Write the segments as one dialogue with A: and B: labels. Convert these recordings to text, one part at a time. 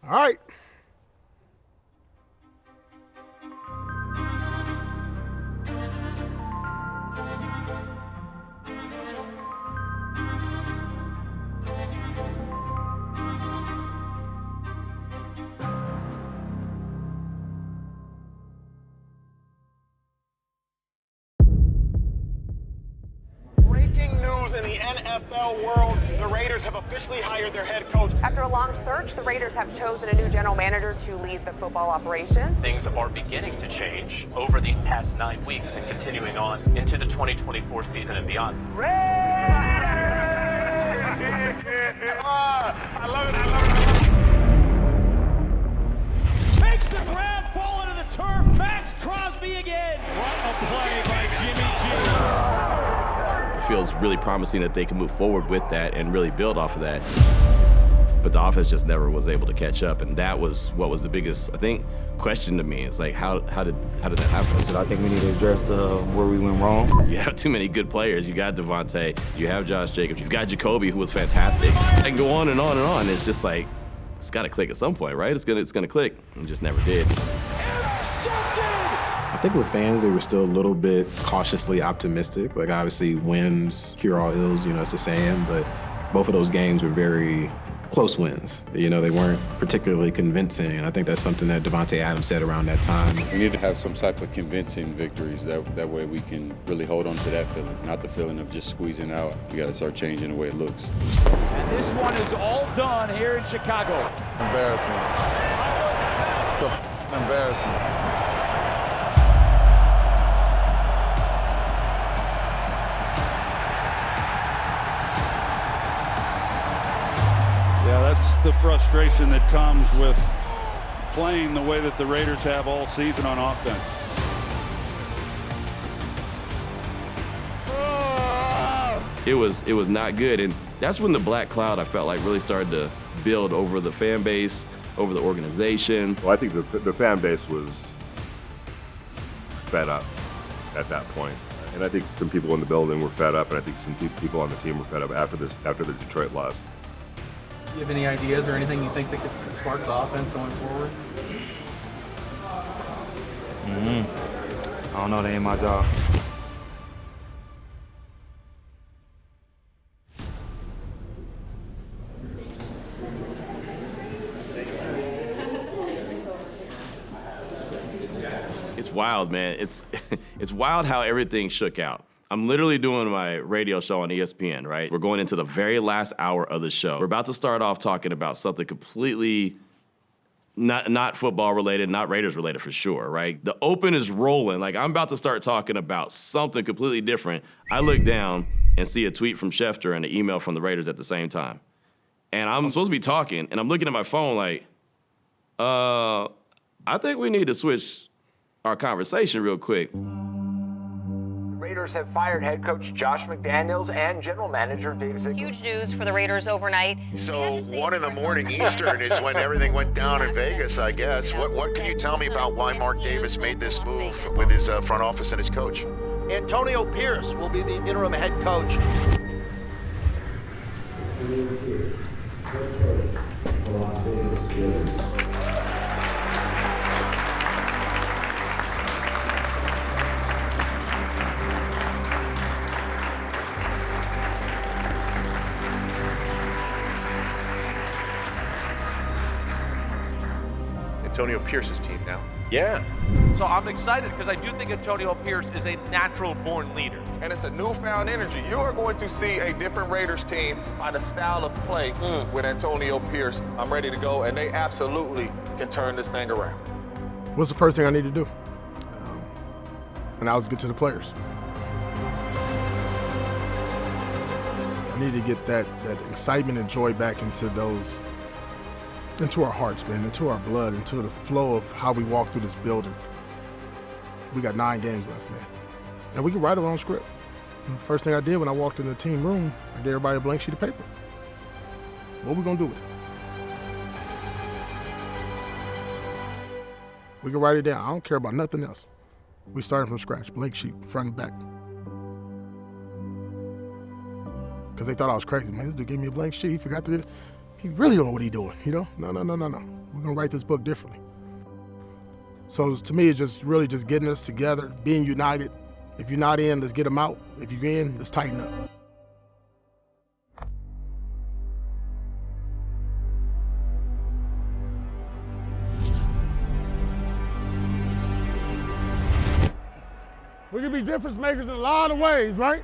A: All right.
B: Breaking news in the NFL world, the Raiders have officially hired their head coach.
C: After a long search, the Raiders have chosen a new general manager to lead the football operations.
D: Things are beginning to change over these past 9 weeks and continuing on into the 2024 season and beyond.
B: Raiders! I love it.
E: Makes the grab, fall into the turf. Max Crosby again. What a play by Jimmy G.
F: It feels really promising that they can move forward with that and really build off of that. But the offense just never was able to catch up, and that was what was the biggest, I think, question to me. It's like, how did that happen?
G: So I think we need to address where we went wrong.
F: You have too many good players. You got Devontae, you have Josh Jacobs, you've got Jacoby, who was fantastic. I can go on and on and on. It's just like, it's got to click at some point, right? It's gonna click. It just never did.
H: I think with fans, they were still a little bit cautiously optimistic. Like, obviously, wins cure all ills, it's a saying, but both of those games were very close wins. They weren't particularly convincing, and I think that's something that Davante Adams said around that time.
I: We need to have some type of convincing victories. That way we can really hold on to that feeling, not the feeling of just squeezing out. We got to start changing the way it looks.
E: And this one is all done here in Chicago.
J: Embarrassment. It's an embarrassment.
K: Yeah, that's the frustration that comes with playing the way that the Raiders have all season on offense.
F: It was not good, and that's when the black cloud, I felt like, really started to build over the fan base, over the organization.
L: Well, I think the fan base was fed up at that point. And I think some people in the building were fed up, and I think some people on the team were fed up after the Detroit loss.
M: Do you have any ideas or anything you think that could spark the offense going forward?
G: I don't know, that ain't my job.
F: It's wild, man. It's wild how everything shook out. I'm literally doing my radio show on ESPN, right? We're going into the very last hour of the show. We're about to start off talking about something completely not football related, not Raiders related for sure, right? The open is rolling. Like, I'm about to start talking about something completely different. I look down and see a tweet from Schefter and an email from the Raiders at the same time. And I'm supposed to be talking, and I'm looking at my phone like, I think we need to switch our conversation real quick.
N: Raiders have fired head coach Josh McDaniels and general manager Dave Ziegler.
O: Huge news for the Raiders overnight.
P: So 1 a.m. Eastern is when everything went down in Vegas, I guess. What can you tell me about why Mark Davis made this move with his front office and his coach?
N: Antonio Pierce will be the interim head coach.
B: Antonio Pierce's team now.
P: Yeah.
Q: So I'm excited because I do think Antonio Pierce is a natural-born leader.
J: And it's a newfound energy. You are going to see a different Raiders team by the style of play with Antonio Pierce. I'm ready to go, and they absolutely can turn this thing around.
A: What's the first thing I need to do? And I was get to the players. I need to get that excitement and joy back into our hearts, man, into our blood, into the flow of how we walk through this building. We got 9 games left, man. And we can write our own script. First thing I did when I walked in the team room, I gave everybody a blank sheet of paper. What are we gonna do with it? We can write it down. I don't care about nothing else. We started from scratch, blank sheet, front and back. Because they thought I was crazy. Man, this dude gave me a blank sheet. He really don't know what he's doing, No. We're going to write this book differently. So to me, it's just really just getting us together, being united. If you're not in, let's get them out. If you're in, let's tighten up. We can be difference makers in a lot of ways, right?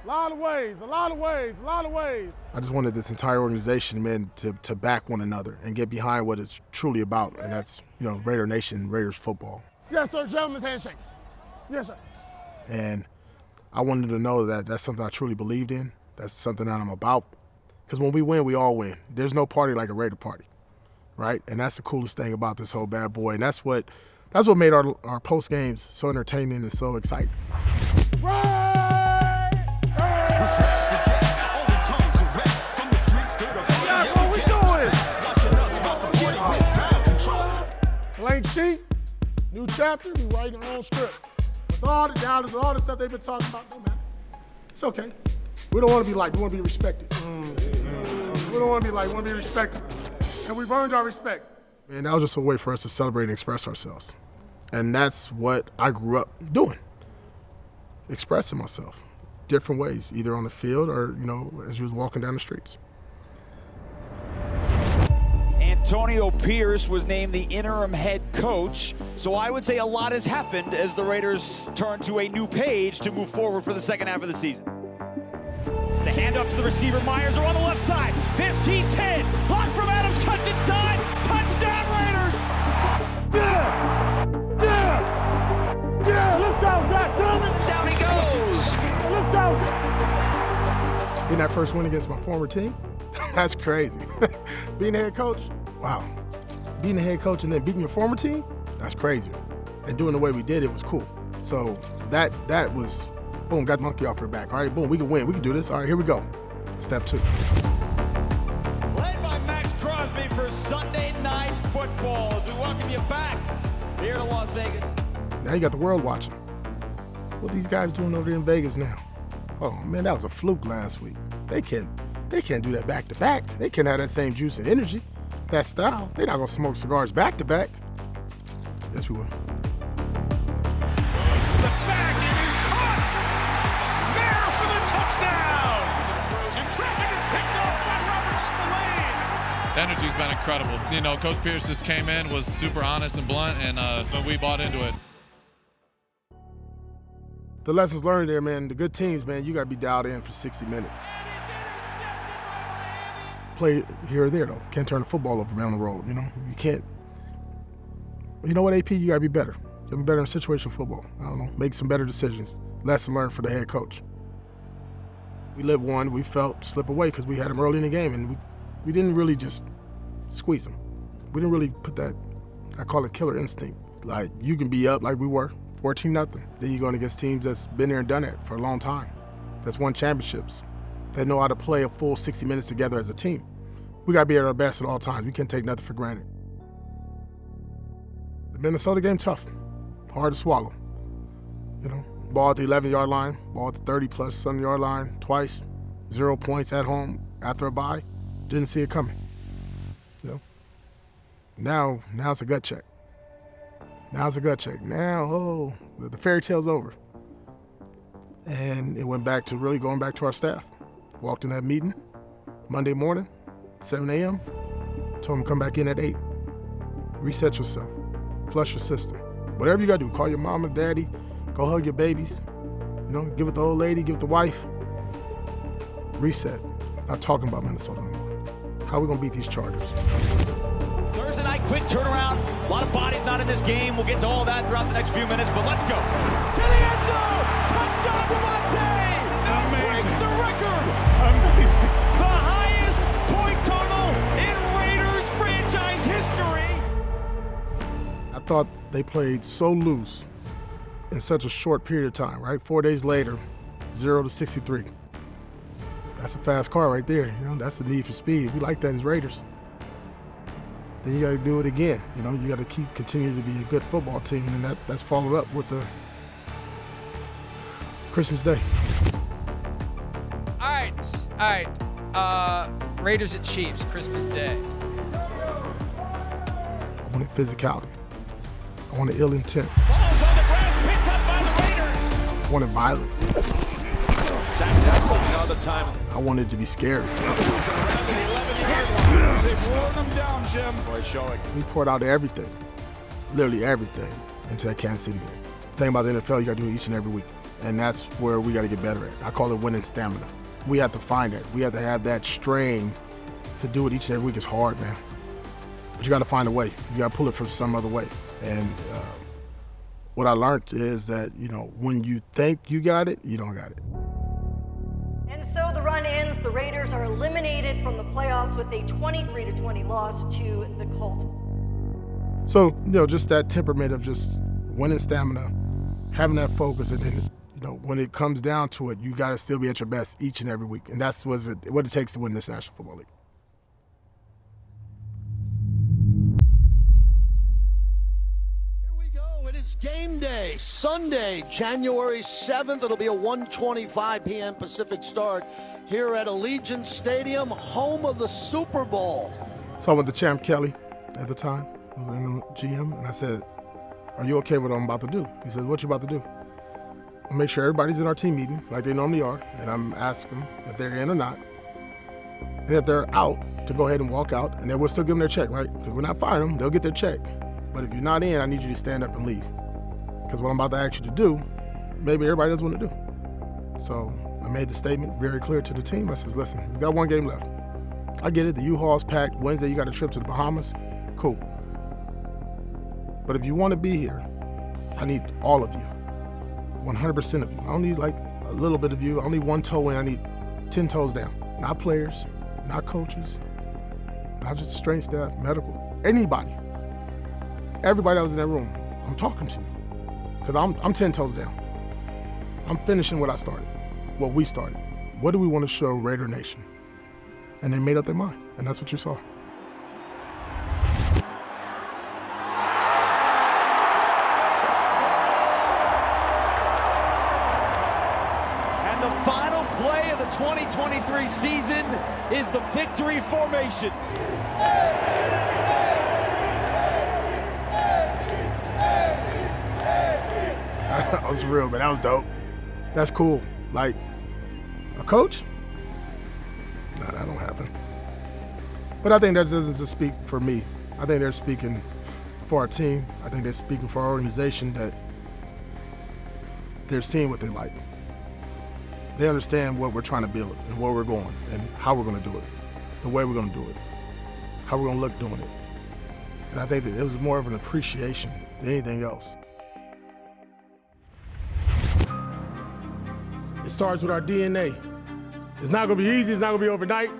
A: A lot of ways. I just wanted this entire organization, man, to back one another and get behind what it's truly about, and that's, Raider Nation, Raiders football. Yes, sir, gentleman's handshake. Yes, sir. And I wanted to know that that's something I truly believed in. That's something that I'm about. Because when we win, we all win. There's no party like a Raider party, right? And that's the coolest thing about this whole bad boy, and that's what made our post games so entertaining and so exciting. Blank sheet, new chapter, we write our own script. With all the doubters, all the stuff they've been talking about, no matter. It's okay. We don't want to be liked, we want to be respected. We don't want to be liked, we want to be respected. And we've earned our respect. Man, that was just a way for us to celebrate and express ourselves. And that's what I grew up doing, expressing myself different ways, either on the field or, as you was walking down the streets.
E: Antonio Pierce was named the interim head coach, so I would say a lot has happened as the Raiders turn to a new page to move forward for the second half of the season. It's a handoff to the receiver. Myers are on the left side. 15-10. Block from Adams. Cuts inside. Touchdown, Raiders. Yeah, let's go, goddammit. Down he goes.
A: Let's go. Getting that first win against my former team, that's crazy. Being the head coach, wow. Being the head coach and then beating your former team, that's crazy. And doing the way we did it was cool. So that was, boom, got the monkey off her back. All right, boom, we can win. We can do this. All right, here we go. Step 2.
E: Led by Max Crosby for Sunday Night Football as we welcome you back here to Las Vegas.
A: Now you got the world watching. What these guys doing over there in Vegas now? Oh man, that was a fluke last week. They can't do that back to back. They can't have that same juice and energy, that style. They're not gonna smoke cigars back to back. Yes, we will.
R: Energy's been incredible. Coach Pierce just came in, was super honest and blunt, and we bought into it.
A: The lessons learned there, man, the good teams, man, you got to be dialed in for 60 minutes. Play here or there, though. Can't turn the football over down the road, You can't. You know what, AP? You got to be better. You got to be better in situational football. I don't know, make some better decisions. Lesson learned for the head coach. We lived one, we felt slip away because we had him early in the game, and we didn't really just squeeze them. We didn't really put that, I call it killer instinct. Like, you can be up like we were, 14-0. Then you're going against teams that's been there and done that for a long time, that's won championships, that know how to play a full 60 minutes together as a team. We got to be at our best at all times. We can't take nothing for granted. The Minnesota game, tough, hard to swallow. Ball at the 11-yard line, ball at the 30-plus 7-yard line twice, 0 points at home after a bye. Didn't see it coming. Now it's a gut check. Now, the fairy tale's over. And it went back to really going back to our staff. Walked in that meeting Monday morning, 7 a.m., told them come back in at 8. Reset yourself, flush your system. Whatever you gotta do, call your mom and daddy, go hug your babies, give it the old lady, give it the wife. Reset. Not talking about Minnesota no more. How are we gonna beat these Chargers?
E: Thursday night, quick turnaround. A lot of bodies not in this game. We'll get to all that throughout the next few minutes, but let's go. To the end zone! Touchdown, Devontae! Breaks the record! Amazing. The highest point total in Raiders franchise history.
A: I thought they played so loose in such a short period of time, right? 4 days later, 0 to 63. That's a fast car right there. That's the need for speed. We like that as Raiders. Then you got to do it again. You got to continue to be a good football team, and that's followed up with the Christmas Day.
S: All right. Raiders at Chiefs, Christmas Day.
A: physicality. I wanted ill intent.
E: Balls on the ground, picked up by the Raiders.
A: I wanted violence.
E: Sacked out another time.
A: I wanted it to be scary.
E: They've worn them down, Jim. Boy, showing.
A: We poured out everything, literally everything, into that Kansas City game. The thing about the NFL, you got to do it each and every week. And that's where we got to get better at. I call it winning stamina. We have to find it. We have to have that strain to do it each and every week. It's hard, man. But you got to find a way. You got to pull it from some other way. And what I learned is that, when you think you got it, you don't got it.
S: And so the run ends. The Raiders are eliminated from the playoffs with a 23-20 loss to the Colts.
A: So, just that temperament of just winning stamina, having that focus, and then, when it comes down to it, you got to still be at your best each and every week. And that's what it takes to win this National Football League.
T: It is game day, Sunday, January 7th. It'll be a 1:25 p.m. Pacific start here at Allegiant Stadium, home of the Super Bowl.
A: So I went to Champ Kelly at the time, I was in the GM, and I said, "Are you okay with what I'm about to do?" He said, "What you about to do?" I'll make sure everybody's in our team meeting like they normally are, and I'm asking them if they're in or not. And if they're out, to go ahead and walk out, and then we'll still give them their check, right? Because we're not firing them, they'll get their check. But if you're not in, I need you to stand up and leave. Because what I'm about to ask you to do, maybe everybody doesn't want to do. So I made the statement very clear to the team. I says, listen, you got one game left. I get it, the U-Haul's packed. Wednesday you got a trip to the Bahamas. Cool. But if you want to be here, I need all of you. 100% of you. I don't need like a little bit of you. I don't need one toe in, I need 10 toes down. Not players, not coaches, not just the strength staff, medical, anybody. Everybody that was in that room, I'm talking to you. Because I'm 10 toes down. I'm finishing what I started, what we started. What do we want to show Raider Nation? And they made up their mind, and that's what you saw.
E: And the final play of the 2023 season is the victory formation.
A: That was real, man. That was dope. That's cool. Like, a coach? No, that don't happen. But I think that doesn't just speak for me. I think they're speaking for our team. I think they're speaking for our organization, that they're seeing what they like. They understand what we're trying to build and where we're going and how we're going to do it, the way we're going to do it, how we're going to look doing it. And I think that it was more of an appreciation than anything else. It starts with our DNA. It's not gonna be easy, it's not gonna be overnight.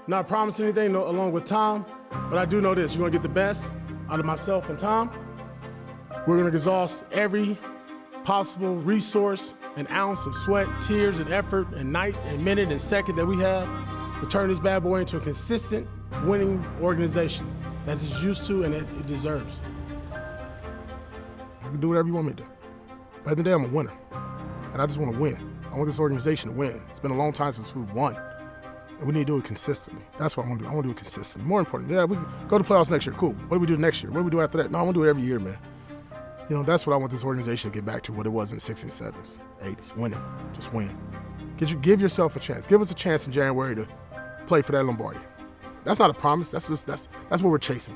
A: Not promising anything along with Tom, but I do know this, you're gonna get the best out of myself and Tom. We're gonna exhaust every possible resource and ounce of sweat, tears, and effort, and night, and minute, and second that we have to turn this bad boy into a consistent, winning organization that is used to and it deserves. I can do whatever you want me to do. But at the end of the day, I'm a winner, and I just wanna win. I want this organization to win. It's been a long time since we've won. And we need to do it consistently. That's what I want to do. I want to do it consistently. More important, we go to playoffs next year. Cool. What do we do next year? What do we do after that? No, I want to do it every year, man. That's what I want this organization to get back to, what it was in the 60s, 70s, 80s. Winning. Just win. Give yourself a chance. Give us a chance in January to play for that Lombardi. That's not a promise. That's what we're chasing.